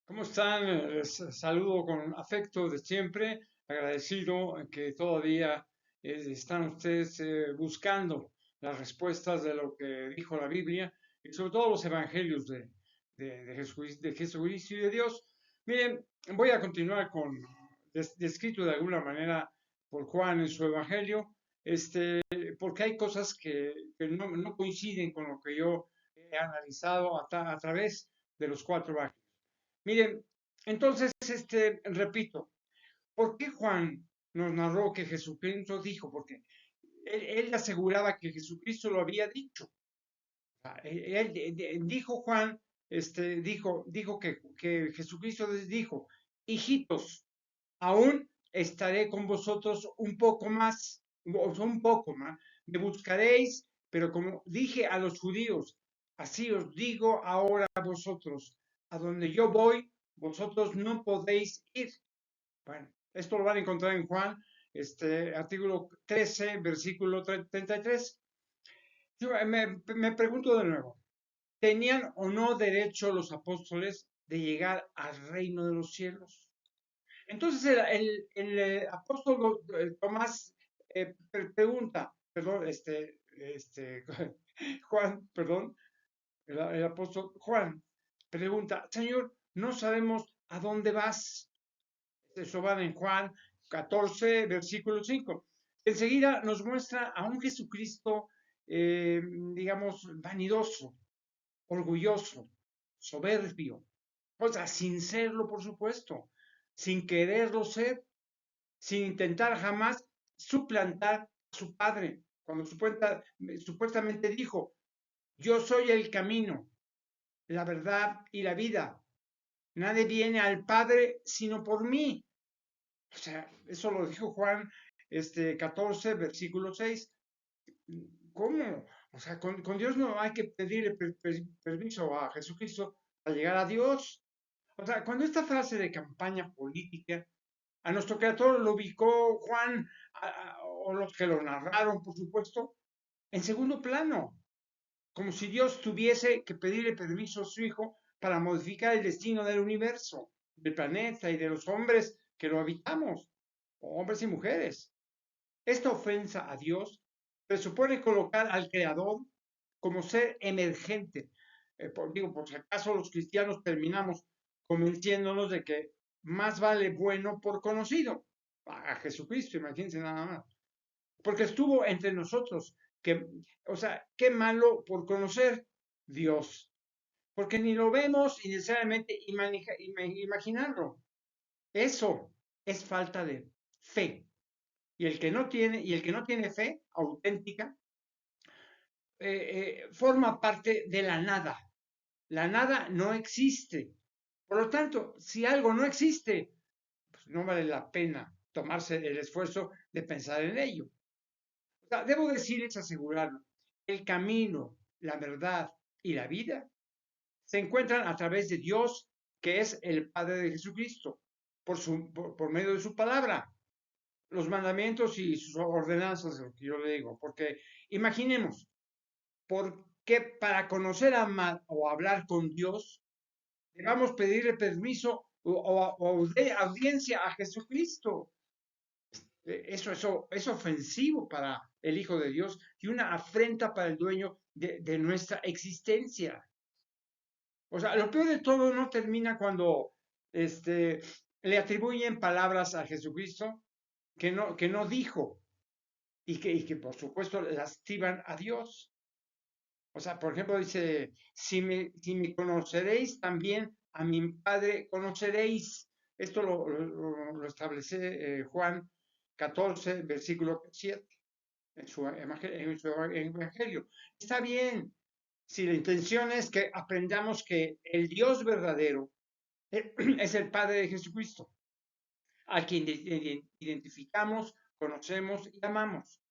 ¿Cómo están? Les saludo con afecto de siempre, agradecido que todavía están ustedes buscando las respuestas de lo que dijo la Biblia y sobre todo los evangelios de Jesucristo y de Dios. Miren, voy a continuar con, descrito de alguna manera por Juan en su evangelio, porque hay cosas que no coinciden con lo que yo he analizado a través de los cuatro evangelios. Miren, entonces, repito, ¿por qué Juan nos narró que Jesucristo dijo? Porque él aseguraba que Jesucristo lo había dicho. Dijo Juan, dijo que Jesucristo les dijo, hijitos, aún estaré con vosotros un poco más, un poco más, me buscaréis, pero como dije a los judíos, así os digo ahora a vosotros, a donde yo voy, vosotros no podéis ir. Bueno, esto lo van a encontrar en Juan, artículo 13, versículo 33. Yo me pregunto de nuevo, ¿tenían o no derecho los apóstoles de llegar al reino de los cielos? Entonces el apóstol Tomás pregunta, perdón, Juan, perdón, el apóstol Juan pregunta, Señor, no sabemos a dónde vas. Eso va en Juan 14, versículo 5. Enseguida nos muestra a un Jesucristo, digamos, vanidoso, orgulloso, soberbio, o sea, sin serlo, por supuesto, sin quererlo ser, sin intentar jamás suplantar a su padre, cuando supuestamente dijo, yo soy el camino, la verdad y la vida. Nadie viene al Padre sino por mí. O sea, eso lo dijo Juan 14, versículo 6. ¿Cómo? O sea, con Dios no hay que pedirle permiso a Jesucristo para llegar a Dios. O sea, cuando esta frase de campaña política a nuestro creador lo ubicó Juan, o los que lo narraron, por supuesto, en segundo plano, como si Dios tuviese que pedirle permiso a su hijo para modificar el destino del universo, del planeta y de los hombres que lo habitamos, hombres y mujeres. Esta ofensa a Dios presupone colocar al creador como ser emergente. Por si acaso los cristianos terminamos convenciéndonos de que más vale bueno por conocido. A Jesucristo, imagínense nada más. Porque estuvo entre nosotros. Que, o sea, qué malo por conocer Dios. Porque ni lo vemos y necesariamente imaginarlo. Eso es falta de fe. Y el que no tiene fe auténtica, forma parte de la nada. La nada no existe. Por lo tanto, si algo no existe, pues no vale la pena tomarse el esfuerzo de pensar en ello. O sea, debo decirles, asegurarlo, el camino, la verdad y la vida se encuentran a través de Dios, que es el Padre de Jesucristo, por medio de su palabra, los mandamientos y sus ordenanzas, lo que yo le digo. Porque imaginemos, ¿por qué para conocer o hablar con Dios debamos pedirle permiso o audiencia a Jesucristo? Eso es ofensivo para el Hijo de Dios y una afrenta para el dueño de nuestra existencia. O sea, lo peor de todo no termina cuando le atribuyen palabras a Jesucristo que no dijo y que por supuesto lastiman a Dios. O sea, por ejemplo, dice, si me conoceréis, también a mi Padre conoceréis. Esto lo establece Juan 14, versículo 7, en su evangelio. Está bien, si la intención es que aprendamos que el Dios verdadero es el Padre de Jesucristo, a quien identificamos, conocemos y amamos.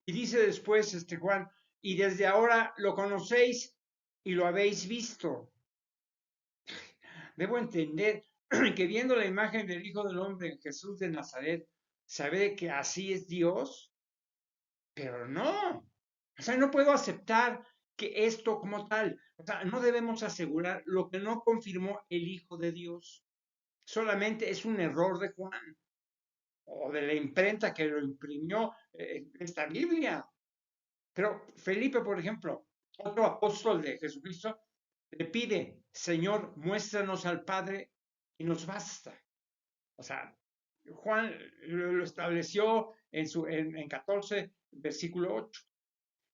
Y dice después Juan, y desde ahora lo conocéis y lo habéis visto. Debo entender que viendo la imagen del Hijo del Hombre, Jesús de Nazaret, sabe que así es Dios, pero no. O sea, no puedo aceptar que esto como tal, o sea, no debemos asegurar lo que no confirmó el Hijo de Dios. solamente es un error de Juan o de la imprenta que lo imprimió esta Biblia. Pero Felipe, por ejemplo, otro apóstol de Jesucristo, le pide, Señor, muéstranos al Padre y nos basta. O sea, Juan lo estableció en 14, versículo 8.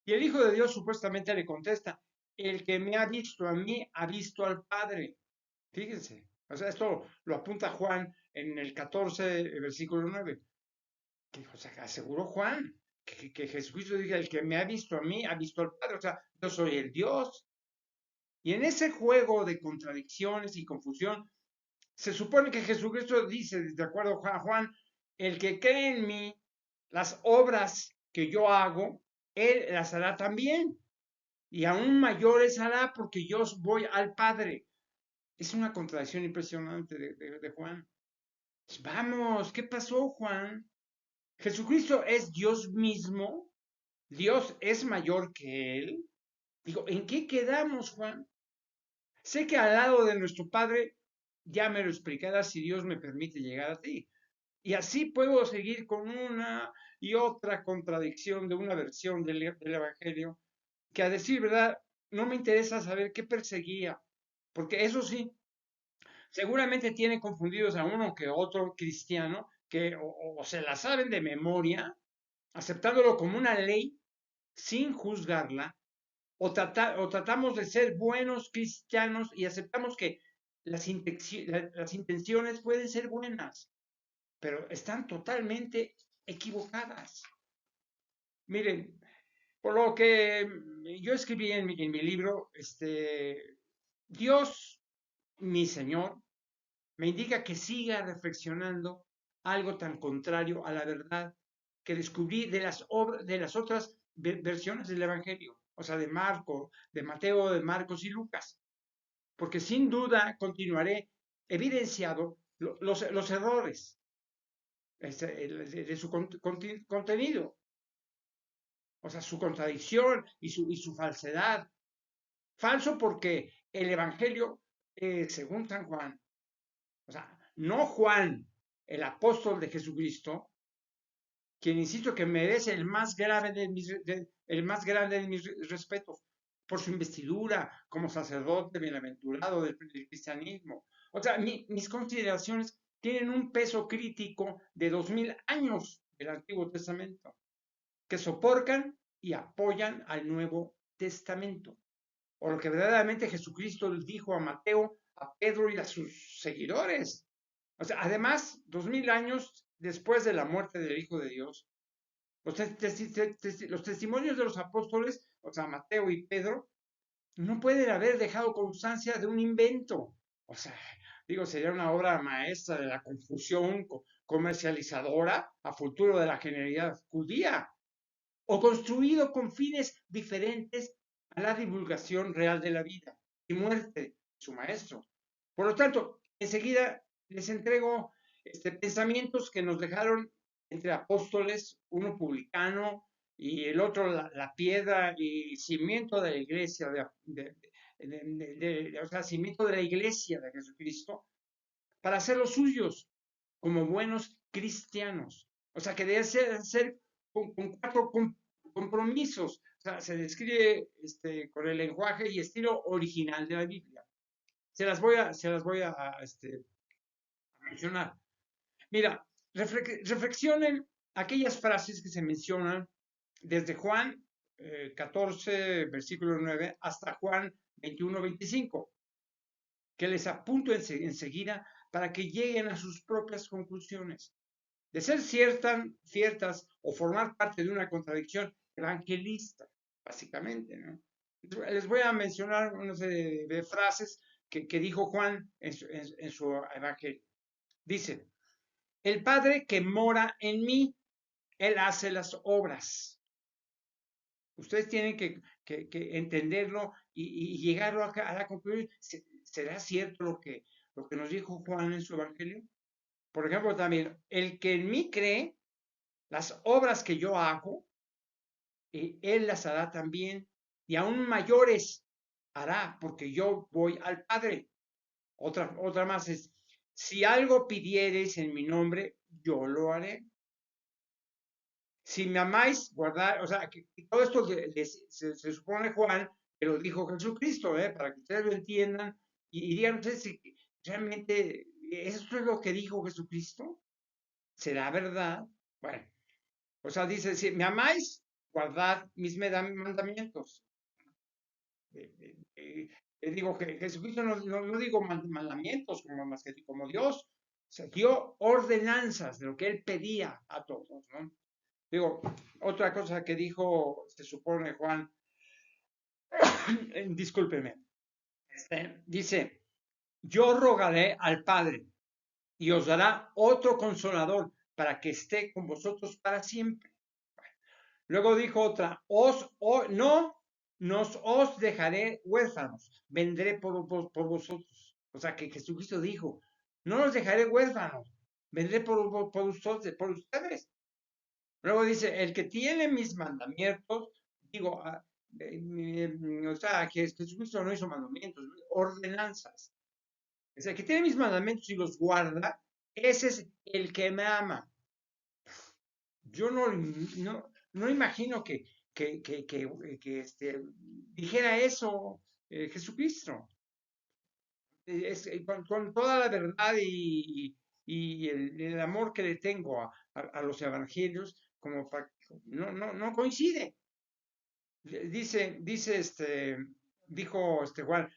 Y el Hijo de Dios supuestamente le contesta, el que me ha visto a mí, ha visto al Padre. Fíjense, o sea, esto lo apunta Juan en el 14, versículo 9. O sea, aseguró Juan que Jesucristo diga, el que me ha visto a mí, ha visto al Padre. O sea, yo soy el Dios. Y en ese juego de contradicciones y confusión, se supone que Jesucristo dice, de acuerdo a Juan, el que cree en mí, las obras que yo hago, él las hará también. Y aún mayores hará porque yo voy al Padre. Es una contradicción impresionante de Juan. Vamos, ¿qué pasó, Juan? Jesucristo es Dios mismo. Dios es mayor que él. Digo, ¿en qué quedamos, Juan? Sé que al lado de nuestro Padre ya me lo explicarás si Dios me permite llegar a ti. Y así puedo seguir con una y otra contradicción de una versión del Evangelio que a decir verdad no me interesa saber qué perseguía, porque eso sí, seguramente tiene confundidos a uno que otro cristiano que o se la saben de memoria, aceptándolo como una ley sin juzgarla, o tratamos de ser buenos cristianos y aceptamos que las intenciones pueden ser buenas, pero están totalmente equivocadas. Miren, por lo que yo escribí en mi libro, Dios, mi Señor, me indica que siga reflexionando algo tan contrario a la verdad que descubrí de las otras versiones del Evangelio, o sea, de Marco, de Mateo, de Marcos y Lucas, porque sin duda continuaré evidenciado los errores de su contenido, o sea, su contradicción y su falsedad. Falso porque el Evangelio, según San Juan, o sea, no Juan, el apóstol de Jesucristo, quien insisto que merece el más grande de mis respetos por su investidura como sacerdote bienaventurado del cristianismo. O sea, mis consideraciones tienen un peso crítico de 2000 años del Antiguo Testamento, que soportan y apoyan al Nuevo Testamento. O lo que verdaderamente Jesucristo les dijo a Mateo, a Pedro y a sus seguidores. O sea, además, 2000 años después de la muerte del Hijo de Dios, los testimonios de los apóstoles, o sea, Mateo y Pedro, no pueden haber dejado constancia de un invento. O sea, digo, sería una obra maestra de la confusión comercializadora a futuro de la genialidad judía, o construido con fines diferentes a la divulgación real de la vida y muerte de su maestro. Por lo tanto, enseguida les entrego pensamientos que nos dejaron entre apóstoles, uno publicano y el otro la piedra y cimiento de la iglesia, o sea, cimiento de la iglesia de Jesucristo, para hacer los suyos como buenos cristianos. O sea, que debe ser con 4 compromisos. O sea, se describe con el lenguaje y estilo original de la Biblia. Se las voy a mencionar. Mira, reflexionen aquellas frases que se mencionan desde Juan 14, versículo 9, hasta Juan 21, 25, que les apunto enseguida para que lleguen a sus propias conclusiones. De ser ciertas o formar parte de una contradicción evangelista, básicamente, ¿no? Les voy a mencionar una serie de frases que dijo Juan en su evangelio. Dice, el Padre que mora en mí, Él hace las obras. Ustedes tienen que entenderlo y llegarlo a la conclusión. ¿Será cierto lo que nos dijo Juan en su evangelio? Por ejemplo, también, el que en mí cree, las obras que yo hago, Él las hará también, y aún mayores hará, porque yo voy al Padre. Otra más es, si algo pidiereis en mi nombre, yo lo haré. Si me amáis, guardar, o sea, que todo esto se supone Juan, que lo dijo Jesucristo, para que ustedes lo entiendan y digan ustedes si realmente esto es lo que dijo Jesucristo, ¿será verdad? Bueno, o sea, dice, si me amáis, guardad mis mandamientos. Digo que Jesucristo no digo mandamientos como, más que como Dios, se dio ordenanzas de lo que él pedía a todos, ¿no? Digo, otra cosa que dijo, se supone Juan, discúlpeme, dice, yo rogaré al Padre y os dará otro consolador para que esté con vosotros para siempre. Luego dijo otra, no nos os dejaré huérfanos, vendré por vosotros. O sea que Jesucristo dijo, no los dejaré huérfanos, vendré por ustedes. Luego dice, el que tiene mis mandamientos, digo, o sea, que Jesucristo no hizo mandamientos, ordenanzas. O sea, el que tiene mis mandamientos y los guarda, ese es el que me ama. Yo no imagino que dijera eso Jesucristo. Con toda la verdad y el amor que le tengo a los evangelios, como no coincide. Dijo Juan,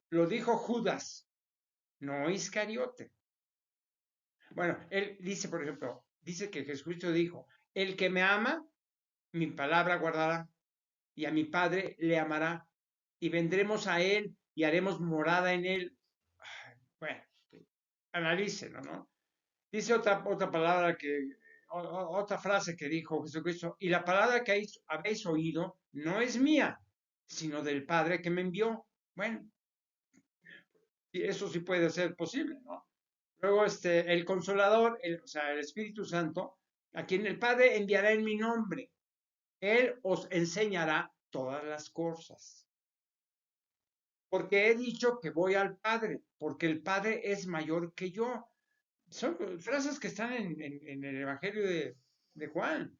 lo dijo Judas, no Iscariote. Bueno, él dice, por ejemplo, dice que Jesucristo dijo, el que me ama, mi palabra guardará, y a mi Padre le amará, y vendremos a él y haremos morada en él. Bueno, analícenlo, ¿no? Dice otra palabra otra frase que dijo Jesucristo, y la palabra que habéis oído no es mía, sino del Padre que me envió. Bueno, y eso sí puede ser posible, ¿no? Luego, el Consolador, o sea, el Espíritu Santo, a quien el Padre enviará en mi nombre, él os enseñará todas las cosas. Porque he dicho que voy al Padre, porque el Padre es mayor que yo. Son frases que están en el Evangelio de Juan.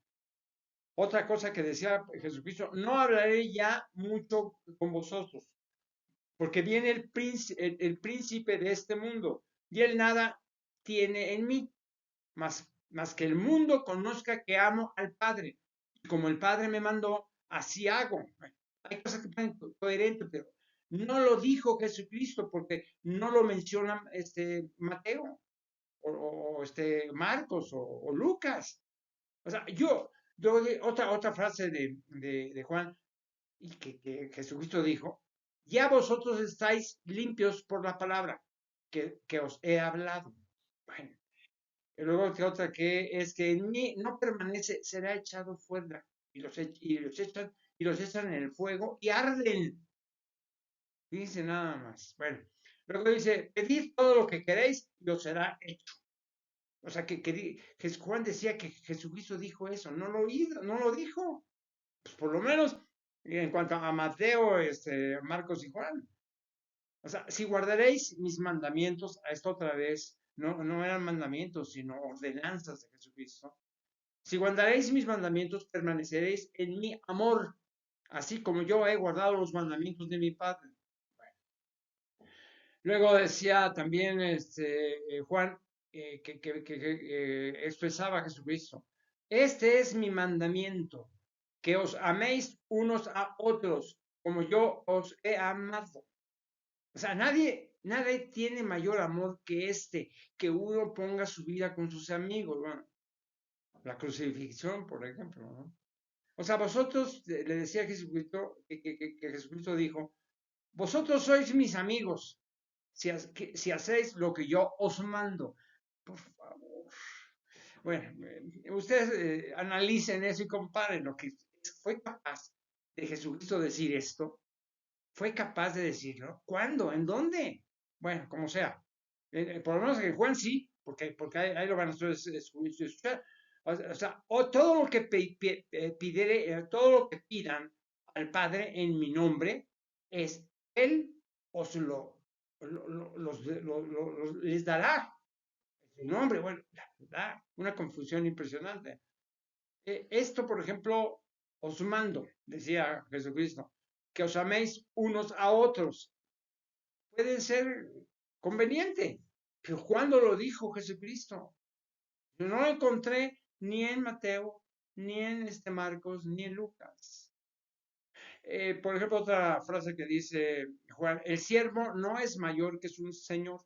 Otra cosa que decía Jesucristo, no hablaré ya mucho con vosotros, porque viene el príncipe de este mundo, y él nada tiene en mí, más que el mundo conozca que amo al Padre. Y como el Padre me mandó, así hago. Bueno, hay cosas que pueden coherentes, pero no lo dijo Jesucristo porque no lo menciona Mateo o Marcos o Lucas. O sea, otra frase de Juan y que Jesucristo dijo, ya vosotros estáis limpios por la palabra que os he hablado. Bueno, y luego que otra que es que en mí no permanece, será echado fuera y los echan en el fuego y arden. Dice nada más. Bueno, luego dice, pedid todo lo que queréis y os será hecho. O sea, Juan decía que Jesucristo dijo eso, no lo dijo. Pues por lo menos en cuanto a Mateo, Marcos y Juan. O sea, si guardaréis mis mandamientos, a esto otra vez, no eran mandamientos, sino ordenanzas de Jesucristo. Si guardaréis mis mandamientos, permaneceréis en mi amor, así como yo he guardado los mandamientos de mi Padre. Bueno. Luego decía también Juan, que expresaba a Jesucristo, este es mi mandamiento, que os améis unos a otros, como yo os he amado. O sea, nadie tiene mayor amor que uno ponga su vida con sus amigos. Bueno, la crucifixión, por ejemplo, ¿no? O sea, vosotros, le decía Jesucristo, que Jesucristo dijo, vosotros sois mis amigos si hacéis lo que yo os mando. Por favor. Bueno, ustedes analicen eso y comparen lo que fue capaz de Jesucristo decir esto. ¿Fue capaz de decirlo? ¿Cuándo? ¿En dónde? Bueno, como sea. Por lo menos en Juan sí, porque ahí lo van a escuchar. O sea, todo lo que todo lo que pidan al Padre en mi nombre, Él os lo les dará su nombre. Bueno, da una confusión impresionante. Esto, por ejemplo, os mando, decía Jesucristo, que os améis unos a otros. Puede ser conveniente, pero ¿cuándo lo dijo Jesucristo? Yo no lo encontré ni en Mateo, ni en Marcos, ni en Lucas. Por ejemplo, otra frase que dice Juan, el siervo no es mayor que su señor.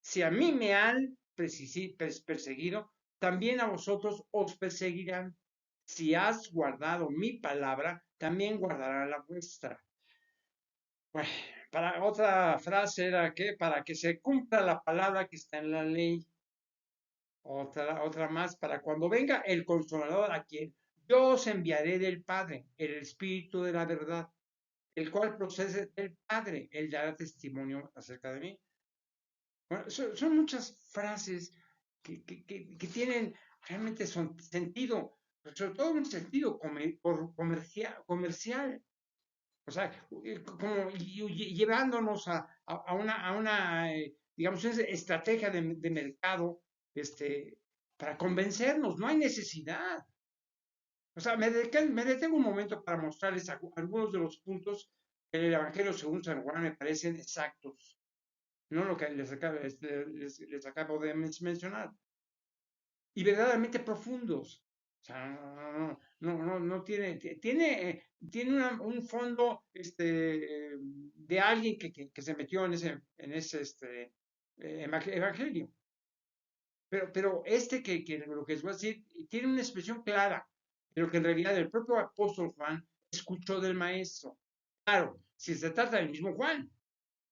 Si a mí me han perseguido, también a vosotros os perseguirán. Si has guardado mi palabra, también guardará la vuestra. Bueno, para otra frase era que para que se cumpla la palabra que está en la ley. Otra más, para cuando venga el Consolador, a quien yo os enviaré del Padre, el Espíritu de la verdad, el cual procede del Padre, él dará testimonio acerca de mí. Bueno, son muchas frases que tienen realmente son sentido, sobre todo un sentido comercial. O sea, como llevándonos a una digamos, estrategia de mercado para convencernos. No hay necesidad. O sea, me detengo un momento para mostrarles algunos de los puntos que en el Evangelio según San Juan me parecen exactos. No lo que les acabo de mencionar. Y verdaderamente profundos. O sea, no tiene un fondo de alguien que se metió en ese evangelio. Pero lo que les voy a decir tiene una expresión clara de lo que en realidad el propio apóstol Juan escuchó del maestro. Claro, si se trata del mismo Juan,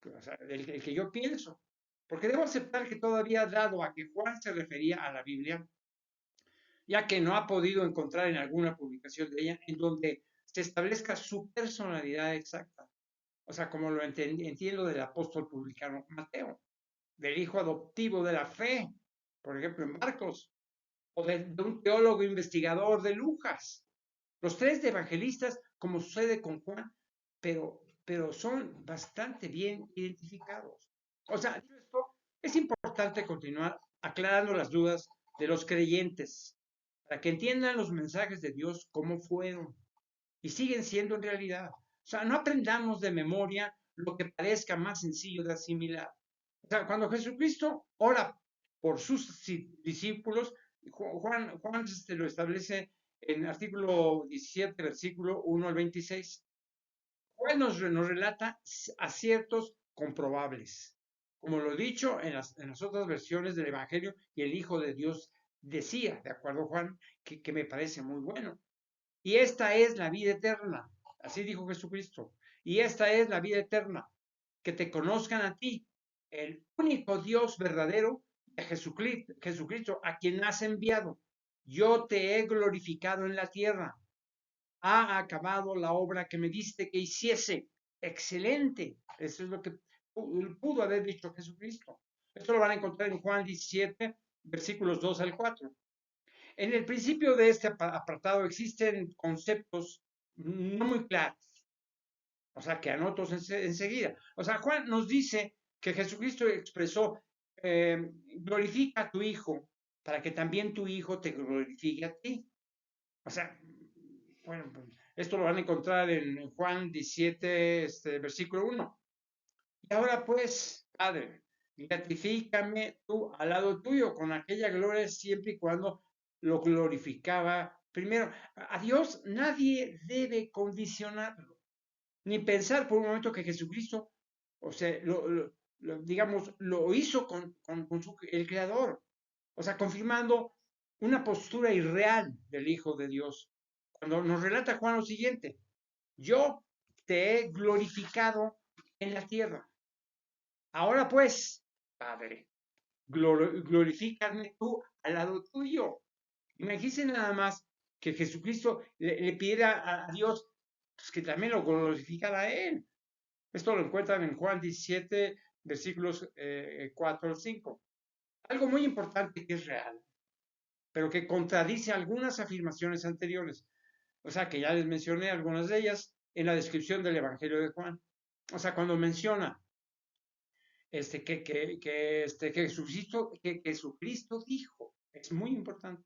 o sea, el que yo pienso. Porque debo aceptar que todavía, dado a que Juan se refería a la Biblia, ya que no ha podido encontrar en alguna publicación de ella en donde se establezca su personalidad exacta. O sea, como lo entiendo del apóstol publicano Mateo, del hijo adoptivo de la fe, por ejemplo, en Marcos, o de un teólogo investigador de Lucas. Los tres de evangelistas, como sucede con Juan, pero son bastante bien identificados. O sea, esto es importante continuar aclarando las dudas de los creyentes para que entiendan los mensajes de Dios como fueron y siguen siendo en realidad. O sea, no aprendamos de memoria lo que parezca más sencillo de asimilar. O sea, cuando Jesucristo ora por sus discípulos, Juan lo establece en artículo 17, versículo 1 al 26. Juan nos relata aciertos comprobables. Como lo he dicho en las otras versiones del Evangelio, y el Hijo de Dios decía, de acuerdo a Juan, que me parece muy bueno. Y esta es la vida eterna. Así dijo Jesucristo. Y esta es la vida eterna. Que te conozcan a ti, el único Dios verdadero, a Jesucristo, a quien has enviado. Yo te he glorificado en la tierra. Ha acabado la obra que me diste que hiciese. Excelente. Eso es lo que pudo haber dicho Jesucristo. Esto lo van a encontrar en Juan 17, versículos 2 al 4. En el principio de este apartado existen conceptos no muy claros, o sea, que anoto enseguida. O sea, Juan nos dice que Jesucristo expresó, glorifica a tu Hijo para que también tu Hijo te glorifique a ti. O sea, bueno, esto lo van a encontrar en Juan 17, versículo 1. Y ahora pues, Padre, gratifícame tú al lado tuyo con aquella gloria siempre y cuando lo glorificaba. Primero, a Dios nadie debe condicionarlo, ni pensar por un momento que Jesucristo, o sea, digamos, lo hizo con el Creador, o sea, confirmando una postura irreal del Hijo de Dios. Cuando nos relata Juan lo siguiente, yo te he glorificado en la tierra. Ahora pues, Padre, glorifícame tú al lado tuyo. Imagínense nada más que Jesucristo le pidiera a Dios pues, que también lo glorificara a Él. Esto lo encuentran en Juan 17, versículos 4 al 5. Algo muy importante que es real, pero que contradice algunas afirmaciones anteriores. O sea, que ya les mencioné algunas de ellas en la descripción del Evangelio de Juan. O sea, cuando menciona que Jesucristo dijo. Es muy importante.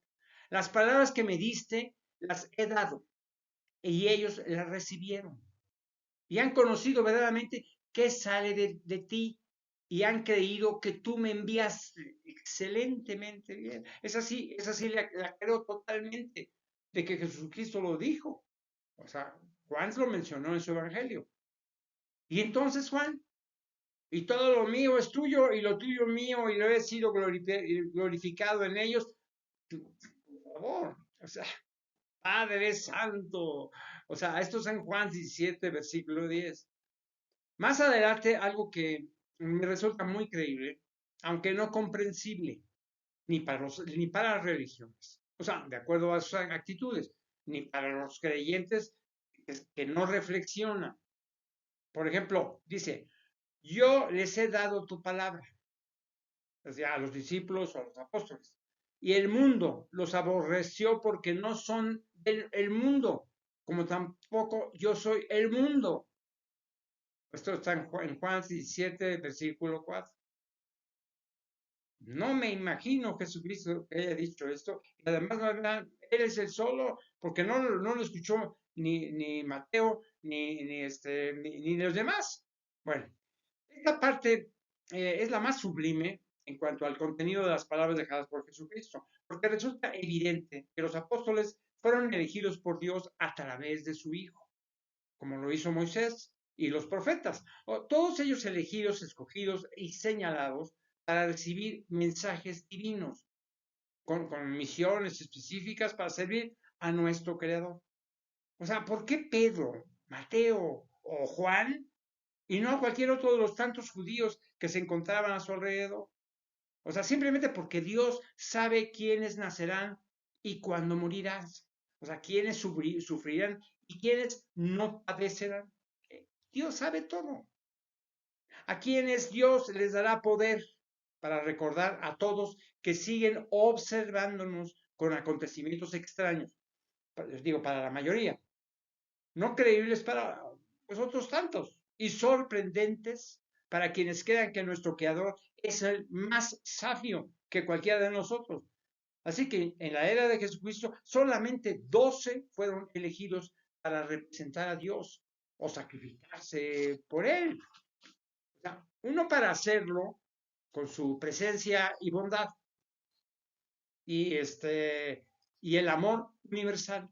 Las palabras que me diste las he dado y ellos las recibieron y han conocido verdaderamente qué sale de ti y han creído que tú me enviaste excelentemente bien. Es así la creo totalmente de que Jesucristo lo dijo. O sea, Juan lo mencionó en su evangelio. Y entonces, Juan, y todo lo mío es tuyo y lo tuyo mío y lo he sido glorificado en ellos. Por favor, o sea, Padre Santo. O sea, esto es en Juan 17, versículo 10. Más adelante, algo que me resulta muy creíble, aunque no comprensible, ni para las religiones. O sea, de acuerdo a sus actitudes, ni para los creyentes que no reflexionan. Por ejemplo, dice, yo les he dado tu palabra, o sea, a los discípulos o a los apóstoles. Y el mundo los aborreció porque no son el mundo, como tampoco yo soy el mundo. Esto está en Juan 17, versículo 4. No me imagino Jesucristo que haya dicho esto. Y además, él es el solo, porque no lo escuchó ni Mateo, ni los demás. Bueno, esta parte es la más sublime en cuanto al contenido de las palabras dejadas por Jesucristo, porque resulta evidente que los apóstoles fueron elegidos por Dios a través de su Hijo, como lo hizo Moisés y los profetas, todos ellos elegidos, escogidos y señalados para recibir mensajes divinos, con misiones específicas para servir a nuestro Creador. O sea, ¿por qué Pedro, Mateo o Juan y no a cualquier otro de los tantos judíos que se encontraban a su alrededor? O sea, simplemente porque Dios sabe quiénes nacerán y cuándo morirán. O sea, quiénes sufrirán y quiénes no padecerán. Dios sabe todo. A quienes Dios les dará poder para recordar a todos que siguen observándonos con acontecimientos extraños. Les digo, para la mayoría. No creíbles para pues, otros tantos. Y sorprendentes para quienes crean que nuestro Creador es el más sabio que cualquiera de nosotros. Así que en la era de Jesucristo solamente 12 fueron elegidos para representar a Dios o sacrificarse por Él. O sea, uno para hacerlo con su presencia y bondad y, y el amor universal.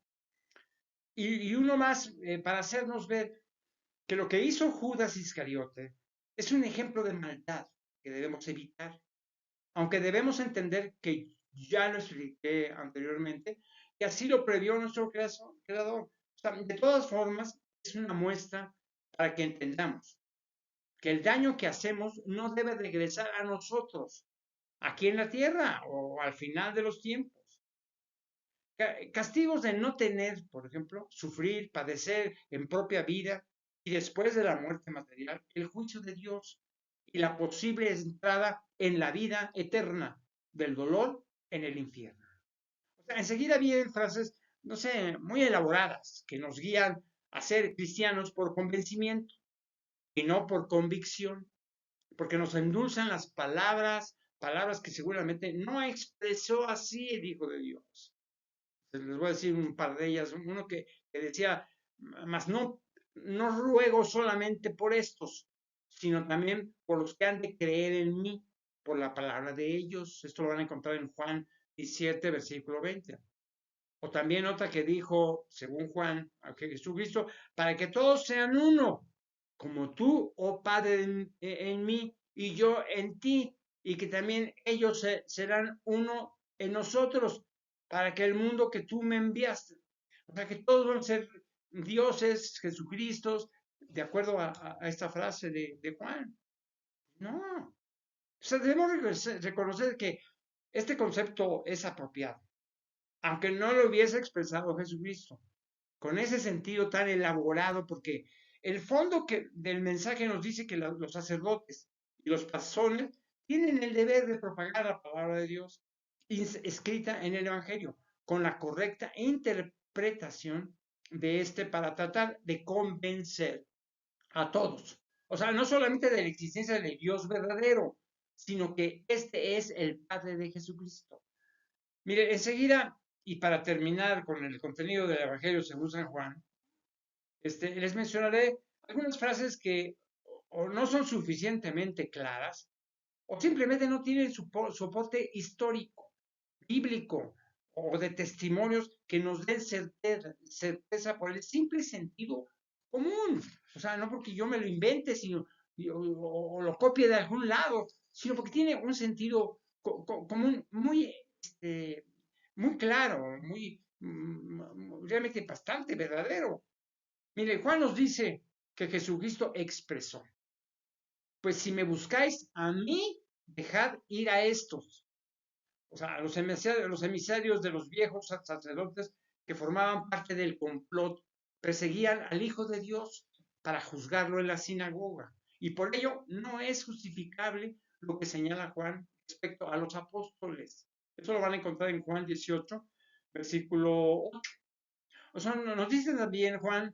Y uno más para hacernos ver que lo que hizo Judas Iscariote es un ejemplo de maldad que debemos evitar, aunque debemos entender que ya lo expliqué anteriormente, y así lo previó nuestro creador. O sea, de todas formas, es una muestra para que entendamos que el daño que hacemos no debe regresar a nosotros, aquí en la tierra o al final de los tiempos. Castigos de no tener, por ejemplo, sufrir, padecer en propia vida y después de la muerte material, el juicio de Dios y la posible entrada en la vida eterna del dolor en el infierno. O sea, enseguida vienen frases, no sé, muy elaboradas que nos guían a ser cristianos por convencimiento y no por convicción, porque nos endulzan las palabras, palabras que seguramente no expresó así el Hijo de Dios. Les voy a decir un par de ellas. Uno que decía, mas no ruego solamente por estos, sino también por los que han de creer en mí, por la palabra de ellos. Esto lo van a encontrar en Juan 17, versículo 20. O también otra que dijo, según Juan, a Jesucristo, para que todos sean uno, como tú, oh Padre, en mí y yo en ti, y que también ellos serán uno en nosotros, para que el mundo que tú me enviaste, o sea, que todos van a ser dioses, Jesucristos, de acuerdo a esta frase de Juan. No, o sea, debemos reconocer que este concepto es apropiado, aunque no lo hubiese expresado Jesucristo, con ese sentido tan elaborado, porque el fondo del mensaje nos dice que los sacerdotes y los pastores tienen el deber de propagar la palabra de Dios escrita en el Evangelio, con la correcta interpretación de este para tratar de convencer a todos. O sea, no solamente de la existencia del Dios verdadero, sino que este es el Padre de Jesucristo. Mire, enseguida, y para terminar con el contenido del Evangelio según San Juan, les mencionaré algunas frases que o no son suficientemente claras o simplemente no tienen soporte histórico, bíblico o de testimonios que nos den certeza por el simple sentido común. O sea, no porque yo me lo invente sino, o lo copie de algún lado, sino porque tiene un sentido común muy, muy claro, realmente bastante verdadero. Mire, Juan nos dice que Jesucristo expresó, pues si me buscáis a mí, dejad ir a estos. O sea, los emisarios de los viejos sacerdotes que formaban parte del complot perseguían al Hijo de Dios para juzgarlo en la sinagoga. Y por ello no es justificable lo que señala Juan respecto a los apóstoles. Eso lo van a encontrar en Juan 18, versículo 8. O sea, nos dice también Juan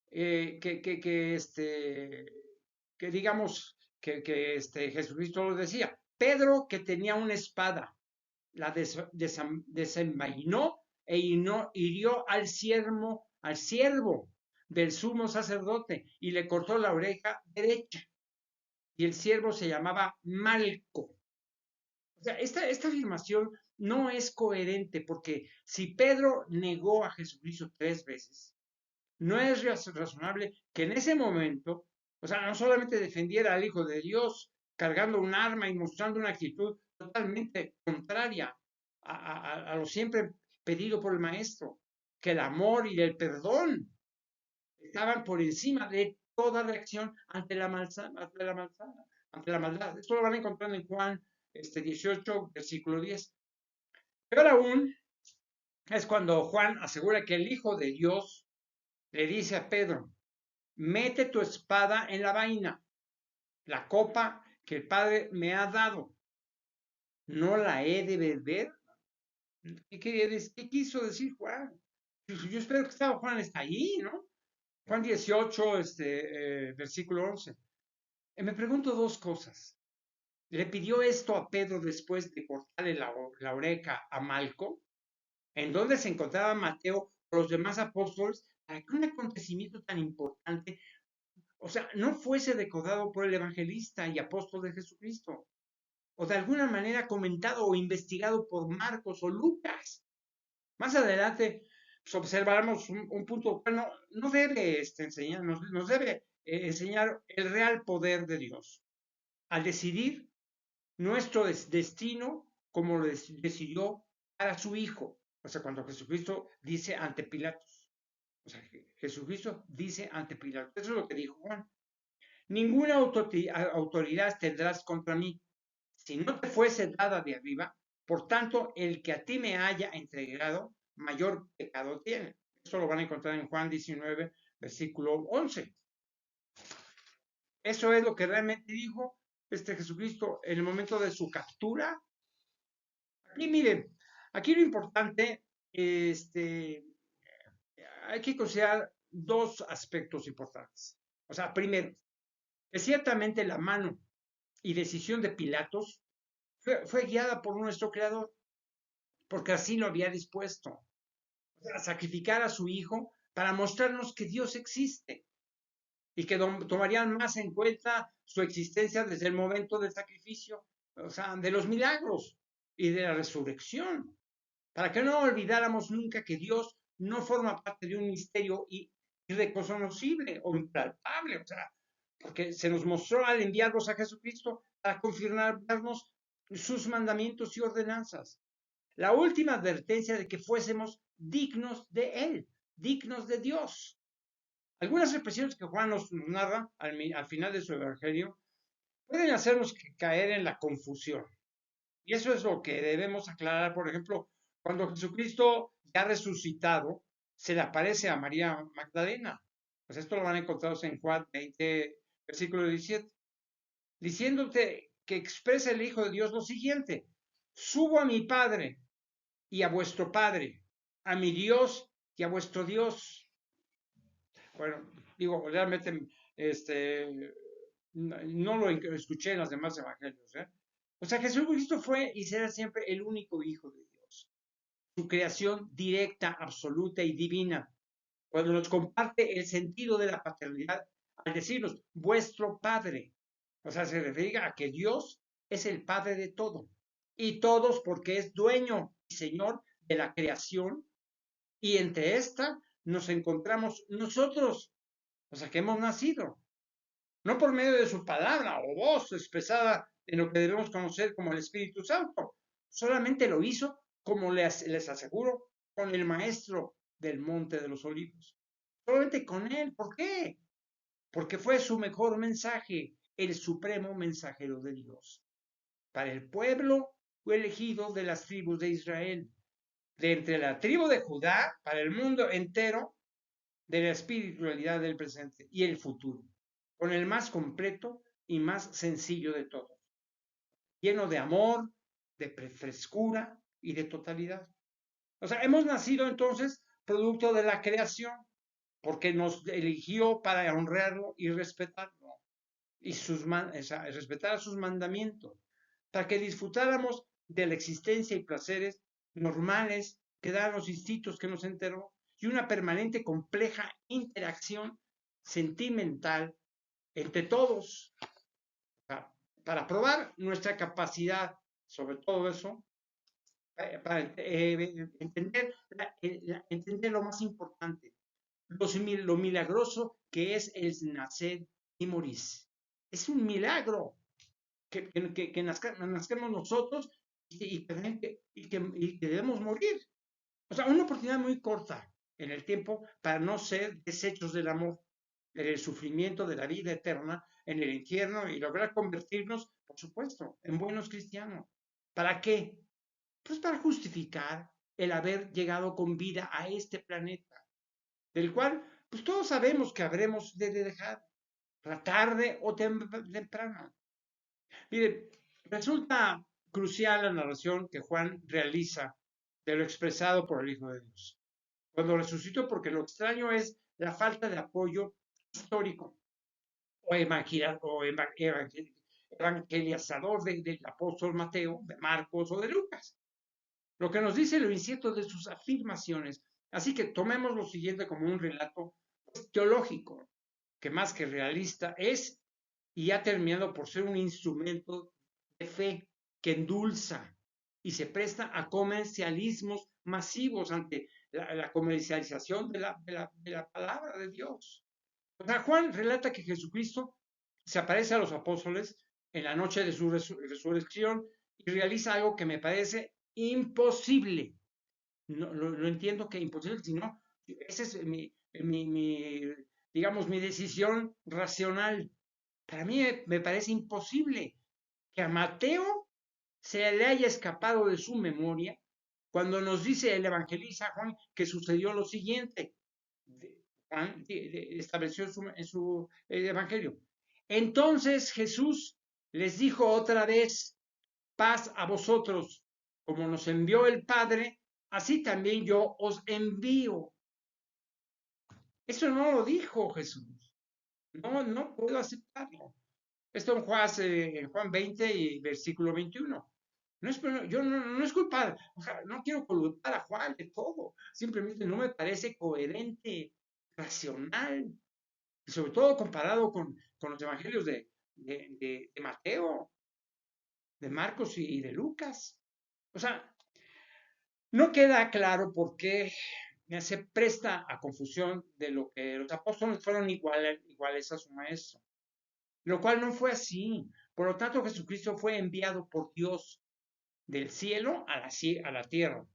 que digamos que Jesucristo lo decía. Pedro, que tenía una espada, la desenvainó e hirió al siervo del sumo sacerdote y le cortó la oreja derecha. Y el siervo se llamaba Malco. O sea, esta afirmación no es coherente porque si Pedro negó a Jesucristo 3 veces, no es razonable que en ese momento, o sea, no solamente defendiera al Hijo de Dios cargando un arma y mostrando una actitud totalmente contraria a lo siempre pedido por el Maestro, que el amor y el perdón estaban por encima de toda reacción ante la maldad. Esto lo van a encontrar en Juan 18, versículo 10. Peor aún es cuando Juan asegura que el Hijo de Dios le dice a Pedro, mete tu espada en la vaina, la copa que el Padre me ha dado, ¿no la he de beber? ¿Qué quiso decir Juan? Yo espero que Juan está ahí, ¿no? Juan 18, versículo 11. Me pregunto dos cosas. ¿Le pidió esto a Pedro después de cortarle la oreja a Malco? ¿En dónde se encontraba Mateo o los demás apóstoles para que un acontecimiento tan importante, o sea, no fuese recordado por el evangelista y apóstol de Jesucristo, o de alguna manera comentado o investigado por Marcos o Lucas? Más adelante pues, observaremos un punto que no debe enseñar, nos debe enseñar el real poder de Dios al decidir nuestro destino como lo decidió para su Hijo. O sea, cuando Jesucristo dice ante Pilatos. O sea, Jesucristo dice ante Pilatos. Eso es lo que dijo Juan. Ninguna autoridad tendrás contra mí, si no te fuese dada de arriba, por tanto, el que a ti me haya entregado, mayor pecado tiene. Eso lo van a encontrar en Juan 19, versículo 11. Eso es lo que realmente dijo Jesucristo en el momento de su captura. Aquí miren, aquí lo importante, hay que considerar dos aspectos importantes. O sea, primero, que ciertamente la mano y decisión de Pilatos fue guiada por nuestro Creador, porque así lo había dispuesto. O sea, sacrificar a su Hijo para mostrarnos que Dios existe y que tomarían más en cuenta su existencia desde el momento del sacrificio, o sea, de los milagros y de la resurrección, para que no olvidáramos nunca que Dios no forma parte de un misterio irreconocible o impalpable, o sea, porque se nos mostró al enviarnos a Jesucristo para confirmarnos sus mandamientos y ordenanzas. La última advertencia de que fuésemos dignos de Él, dignos de Dios. Algunas expresiones que Juan nos narra al final de su evangelio pueden hacernos caer en la confusión. Y eso es lo que debemos aclarar, por ejemplo, cuando Jesucristo ya resucitado se le aparece a María Magdalena. Pues esto lo van a encontrar en Juan 20, versículo 17, diciéndote que expresa el Hijo de Dios lo siguiente: subo a mi Padre y a vuestro Padre, a mi Dios y a vuestro Dios. Bueno, digo, realmente no lo escuché en los demás evangelios. O sea, Jesucristo fue y será siempre el único Hijo de Dios, su creación directa, absoluta y divina. Cuando nos comparte el sentido de la paternidad, al decirnos vuestro Padre, o sea, se refiere a que Dios es el Padre de todo, y todos porque es dueño y Señor de la creación, y entre esta nos encontramos nosotros, o sea, que hemos nacido, no por medio de su palabra o voz expresada en lo que debemos conocer como el Espíritu Santo, solamente lo hizo, como les aseguro, con el Maestro del Monte de los Olivos. Solamente con él. ¿Por qué? Porque fue su mejor mensaje, el supremo mensajero de Dios. Para el pueblo fue elegido de las tribus de Israel, de entre la tribu de Judá, para el mundo entero, de la espiritualidad del presente y el futuro, con el más completo y más sencillo de todos, lleno de amor, de frescura y de totalidad. O sea, hemos nacido entonces producto de la creación, porque nos eligió para honrarlo y respetarlo, y respetar sus mandamientos, para que disfrutáramos de la existencia y placeres normales que dan los instintos que nos enteró, y una permanente compleja interacción sentimental entre todos, para probar nuestra capacidad sobre todo eso, para entender lo más importante, lo milagroso que es el nacer y morir. Es un milagro que nazcamos nosotros y que debemos morir. O sea, una oportunidad muy corta en el tiempo para no ser desechos del amor, del sufrimiento de la vida eterna en el infierno y lograr convertirnos, por supuesto, en buenos cristianos. ¿Para qué? Pues para justificar el haber llegado con vida a este planeta, del cual pues todos sabemos que habremos de dejar, tarde o temprano. Mire, resulta crucial la narración que Juan realiza de lo expresado por el Hijo de Dios. Cuando resucitó, porque lo extraño es la falta de apoyo histórico o evangelizador del apóstol Mateo, de Marcos o de Lucas. Lo que nos dice lo incierto de sus afirmaciones. Así que tomemos lo siguiente como un relato teológico, que más que realista es y ha terminado por ser un instrumento de fe que endulza y se presta a comercialismos masivos ante la comercialización de la palabra de Dios. O sea, Juan relata que Jesucristo se aparece a los apóstoles en la noche de su resurrección y realiza algo que me parece imposible. No, lo entiendo que imposible, sino esa es digamos, mi decisión racional. Para mí me parece imposible que a Mateo se le haya escapado de su memoria cuando nos dice el evangelista Juan que sucedió lo siguiente. Juan estableció en su evangelio. Entonces Jesús les dijo otra vez, paz a vosotros, como nos envió el Padre, así también yo os envío. Eso no lo dijo Jesús. No puedo aceptarlo. Esto en Juan 20 y versículo 21. No es, yo no es culpar, o sea, no quiero culpar a Juan de todo, simplemente no me parece coherente, racional, y sobre todo comparado con los evangelios de Mateo, de Marcos y de Lucas. O sea, no queda claro por qué se presta a confusión de lo que los apóstoles fueron iguales a su maestro, lo cual no fue así. Por lo tanto, Jesucristo fue enviado por Dios del cielo a la tierra.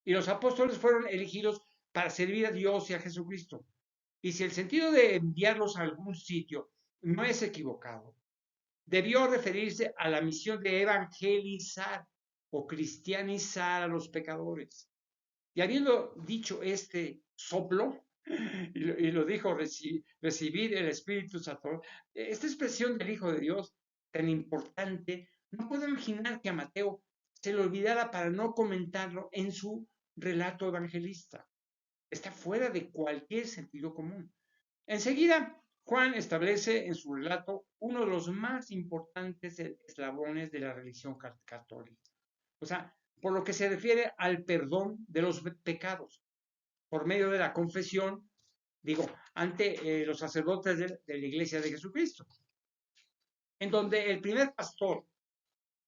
Y los apóstoles fueron elegidos para servir a Dios y a Jesucristo. Y si el sentido de enviarlos a algún sitio no es equivocado, debió referirse a la misión de evangelizar o cristianizar a los pecadores. Y habiendo dicho este soplo, y lo dijo recibir el Espíritu Santo, esta expresión del Hijo de Dios tan importante, no puedo imaginar que a Mateo se le olvidara para no comentarlo en su relato evangelista. Está fuera de cualquier sentido común. Enseguida, Juan establece en su relato uno de los más importantes eslabones de la religión católica. O sea, por lo que se refiere al perdón de los pecados, por medio de la confesión, digo, ante los sacerdotes de la Iglesia de Jesucristo, en donde el primer pastor, o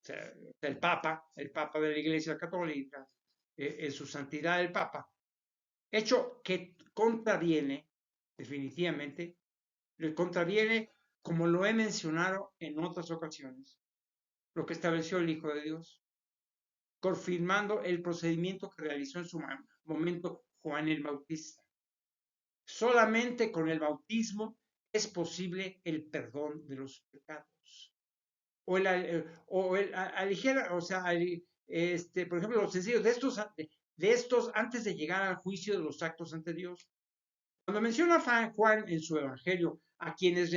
sea, el Papa de la Iglesia Católica, en su santidad el Papa, hecho que contraviene, definitivamente, le contraviene, como lo he mencionado en otras ocasiones, lo que estableció el Hijo de Dios, confirmando el procedimiento que realizó en su momento Juan el Bautista. Solamente con el bautismo es posible el perdón de los pecados. O sea, por ejemplo, los sencillos de estos antes de llegar al juicio de los actos ante Dios. Cuando menciona Juan en su evangelio a quienes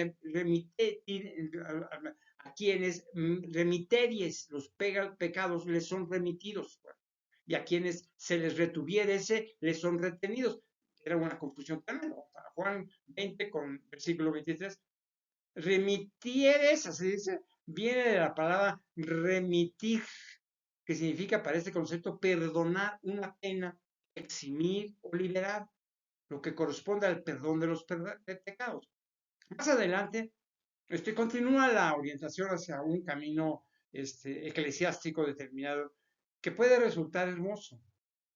remiteries los pecados les son remitidos, y a quienes se les retuviese les son retenidos. Era una confusión tremenda. Juan 20 con versículo 23. Remitieres, así dice, viene de la palabra remitir, que significa para este concepto perdonar una pena, eximir o liberar, lo que corresponde al perdón de los pecados. Más adelante, continúa la orientación hacia un camino eclesiástico determinado que puede resultar hermoso,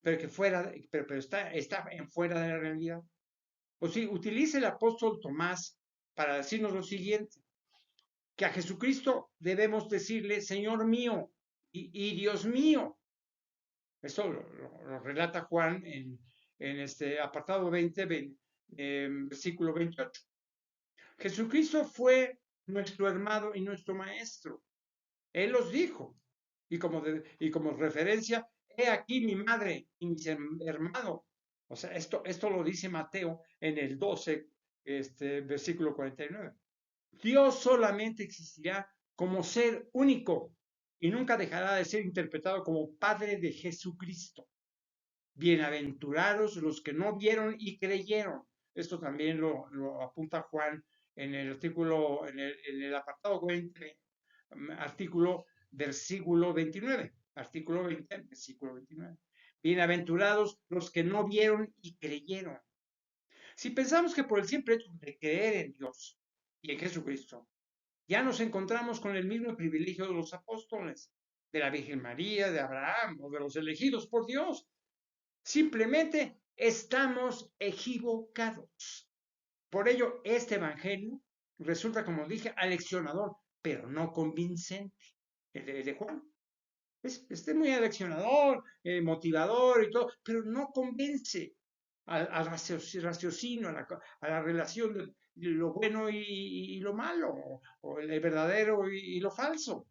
pero que está en fuera de la realidad. O si utiliza el apóstol Tomás para decirnos lo siguiente, que a Jesucristo debemos decirle Señor mío y Dios mío. Esto lo relata Juan en este apartado 20, versículo 28. Jesucristo fue nuestro hermano y nuestro maestro. Él los dijo. Y como referencia, he aquí mi madre y mis hermanos. O sea, esto lo dice Mateo en el 12, versículo 49. Dios solamente existirá como ser único y nunca dejará de ser interpretado como Padre de Jesucristo. Bienaventurados los que no vieron y creyeron. Esto también lo apunta Juan en el artículo, en el apartado 20, versículo 29. Artículo 20, versículo 29. Bienaventurados los que no vieron y creyeron. Si pensamos que por el simple hecho de creer en Dios y en Jesucristo, ya nos encontramos con el mismo privilegio de los apóstoles, de la Virgen María, de Abraham o de los elegidos por Dios, simplemente estamos equivocados. Por ello, este evangelio resulta, como dije, aleccionador, pero no convincente. El de Juan es muy aleccionador, motivador y todo, pero no convence al raciocinio, a la relación de lo bueno y lo malo, o el verdadero y lo falso.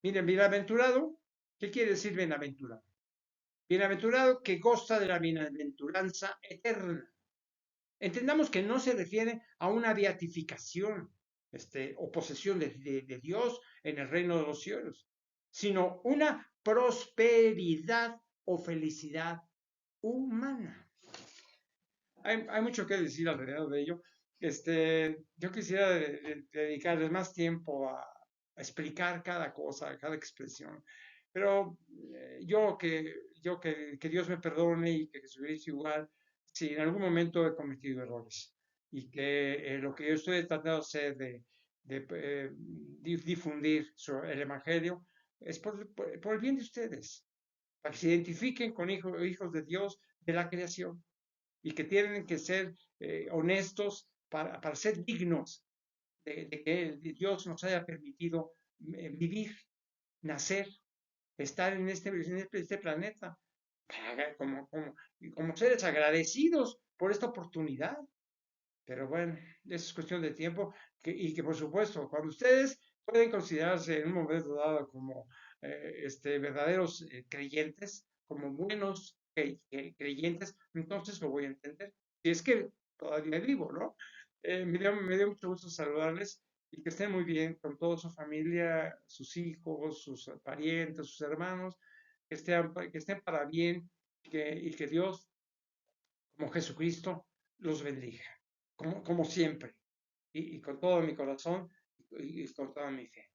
Miren, bienaventurado, ¿qué quiere decir bienaventurado? Bienaventurado que goza de la bienaventuranza eterna. Entendamos que no se refiere a una beatificación o posesión de Dios en el reino de los cielos, sino una prosperidad o felicidad humana. Hay mucho que decir alrededor de ello. Yo quisiera dedicarles más tiempo a explicar cada cosa, cada expresión. Pero que Dios me perdone y que Jesucristo igual, si en algún momento he cometido errores y que lo que yo estoy tratando de hacer difundir el Evangelio es por el bien de ustedes, para que se identifiquen con hijos de Dios de la creación y que tienen que ser honestos para ser dignos de que Dios nos haya permitido vivir, nacer, estar en este planeta, como seres agradecidos por esta oportunidad. Pero bueno, eso es cuestión de tiempo y que por supuesto, cuando ustedes pueden considerarse en un momento dado como verdaderos creyentes, como buenos creyentes, entonces lo voy a entender. Si es que todavía vivo, ¿no? Me dio mucho gusto saludarles y que estén muy bien con toda su familia, sus hijos, sus parientes, sus hermanos, que estén para bien y que Dios, como Jesucristo, los bendiga, como siempre. y con todo mi corazón y con toda mi fe.